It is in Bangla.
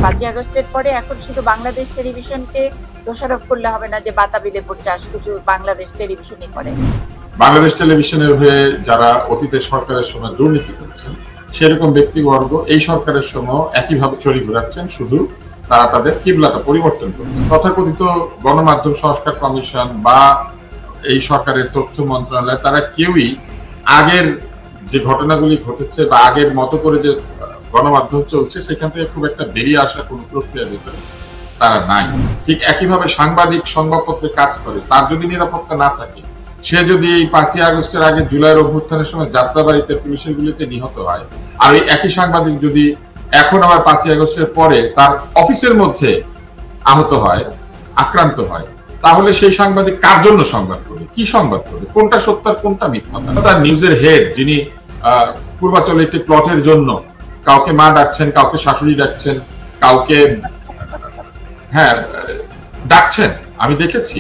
5ই আগস্টের পরে এখন শুধু বাংলাদেশ টেলিভিশনকে দোষারোপ করলে হবে না যে বাতাবি লেবুর চাষ শুধু বাংলাদেশ টেলিভিশনই করে। বাংলাদেশ টেলিভিশনের হয়ে যারা অতীতে সরকারের সময় দুর্নীতি করেছেন সেরকম ব্যক্তিবর্গ এই সরকারের সময় একইভাবে ছড়ি ঘোরাচ্ছেন, শুধু তারা তাদের কিবলাটা পরিবর্তন করছে। তথাকথিত গণমাধ্যম সংস্কার কমিশন বা এই সরকারের তথ্য মন্ত্রণালয় তারা কেউই আগের যে ঘটনাগুলি ঘটেছে বা আগের মতো করে যে গণমাধ্যম চলছে সেখান থেকে খুব একটা বেরিয়ে আসা কোনো প্রক্রিয়ার ভিতরে তারা নাই। ঠিক একইভাবে সাংবাদিক সংবাদপত্রে কাজ করে, তার যদি নিরাপত্তা না থাকে, সে যদি এই 5ই আগস্টের আগে জুলাইয়ের অভ্যুত্থানের সময় যাত্রাবাড়িতে পুলিশের গুলিতে নিহত হয়, আর ওই একই সাংবাদিক যদি এখন আবার 5ই আগস্টের পরে তার অফিসের মধ্যে আহত হয়, আক্রান্ত হয়, তাহলে সেই সাংবাদিক কার জন্য সংবাদ করবে, কি সংবাদ করবে, কোনটা সত্য আর কোনটা মিথ্যা? তার নিউজের হেড যিনি পূর্বাচলে একটি প্লটের জন্য কাউকে মা ডাকছেন, কাউকে শাশুড়ি ডাকছেন, কাউকে ডাকছেন, আমি দেখেছি।